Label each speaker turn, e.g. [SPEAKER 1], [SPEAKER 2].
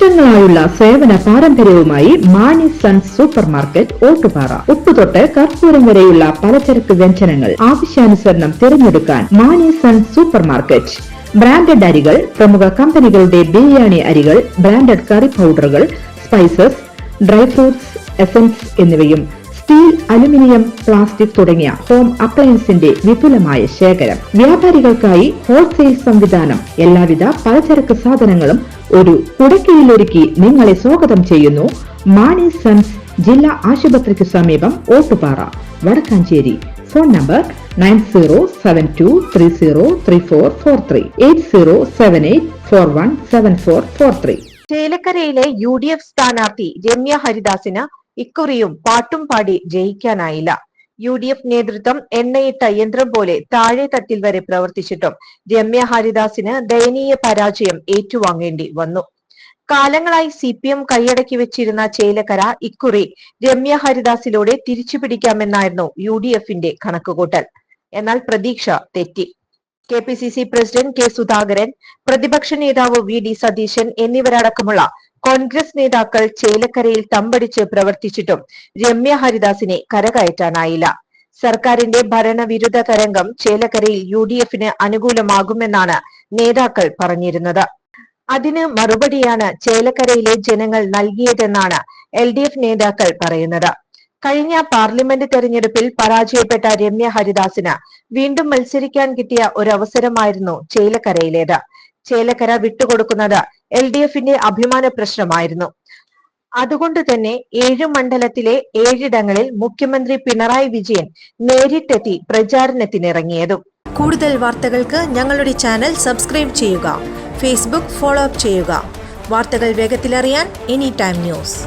[SPEAKER 1] വർഷങ്ങളായുള്ള സേവന പാരമ്പര്യവുമായി Mani sons super market Ottupara. ഉപ്പുതൊട്ട് കർപ്പൂരം വരെയുള്ള പലചരക്ക് വ്യഞ്ജനങ്ങൾ ആവശ്യാനുസരണം തിരഞ്ഞെടുക്കാൻ Mani sons super market. Branded അരികൾ, പ്രമുഖ കമ്പനികളുടെ ബിരിയാണി അരികൾ, ബ്രാൻഡഡ് കറി പൗഡറുകൾ, സ്പൈസസ്, ഡ്രൈ ഫ്രൂട്ട്സ്, എസൻസ് എന്നിവയും സ്റ്റീൽ, അലുമിനിയം, പ്ലാസ്റ്റിക് തുടങ്ങിയ ഹോം അപ്ലയൻസിന്റെ വിപുലമായ ശേഖരം. വ്യാപാരികൾക്കായി ഹോൾസെയിൽ സംവിധാനം. എല്ലാവിധ പലചരക്ക് സാധനങ്ങളും ഒരു കുടക്കീഴിലൊരുക്കി നിങ്ങളെ സ്വാഗതം ചെയ്യുന്നു മാണി സൺസ്, ജില്ലാ ആശുപത്രിക്ക് സമീപം, ഓട്ടുപാറ, വടക്കാഞ്ചേരി. Phone number 9072303443 8078417443.
[SPEAKER 2] ചേലക്കരയിലെ UDF സ്ഥാനാർത്ഥി രമ്യ ഹരിദാസിന് ഇക്കുറിയും പാട്ടും പാടി ജയിക്കാനായില്ല. UDF നേതൃത്വം എണ്ണയിട്ട യന്ത്രം പോലെ താഴെ തട്ടിൽ വരെ പ്രവർത്തിച്ചിട്ടും രമ്യ ഹരിദാസിന് ദയനീയ പരാജയം ഏറ്റുവാങ്ങേണ്ടി വന്നു. കാലങ്ങളായി CPM കൈയടക്കി വെച്ചിരുന്ന ചേലക്കര ഇക്കുറി രമ്യ ഹരിദാസിലൂടെ തിരിച്ചുപിടിക്കാമെന്നായിരുന്നു UDFന്റെ കണക്കുകൂട്ടൽ. എന്നാൽ പ്രതീക്ഷ തെറ്റി. KPCC പ്രസിഡന്റ് K സുധാകരൻ, പ്രതിപക്ഷ നേതാവ് VD സതീശൻ എന്നിവരടക്കമുള്ള കോൺഗ്രസ് നേതാക്കൾ ചേലക്കരയിൽ തമ്പടിച്ച് പ്രവർത്തിച്ചിട്ടും രമ്യ ഹരിദാസിനെ കരകയറ്റാനായില്ല. സർക്കാരിന്റെ ഭരണവിരുദ്ധ തരംഗം ചേലക്കരയിൽ UDFന് അനുകൂലമാകുമെന്നാണ് നേതാക്കൾ പറഞ്ഞിരുന്നത്. അതിന് മറുപടിയാണ് ചേലക്കരയിലെ ജനങ്ങൾ നൽകിയതെന്നാണ് LDF നേതാക്കൾ പറയുന്നത്. കഴിഞ്ഞ പാർലമെന്റ് തെരഞ്ഞെടുപ്പിൽ പരാജയപ്പെട്ട രമ്യ ഹരിദാസിന് വീണ്ടും മത്സരിക്കാൻ കിട്ടിയ ഒരവസരമായിരുന്നു ചേലക്കരയിലേത്. ചേലക്കര വിട്ടുകൊടുക്കുന്നത് LDFന്റെ അഭിമാന പ്രശ്നമായിരുന്നു. അതുകൊണ്ട് തന്നെ 7 മണ്ഡലത്തിലെ 7ഇടങ്ങളിൽ മുഖ്യമന്ത്രി പിണറായി വിജയൻ നേരിട്ടെത്തി പ്രചാരണത്തിനിറങ്ങിയതും.
[SPEAKER 3] കൂടുതൽ വാർത്തകൾക്ക് ഞങ്ങളുടെ ചാനൽ സബ്സ്ക്രൈബ് ചെയ്യുക. ഫേസ്ബുക്ക് ഫോളോ അപ്പ് ചെയ്യുക. വാർത്തകൾ വേഗത്തിലറിയാൻ എനി ടൈം ന്യൂസ്.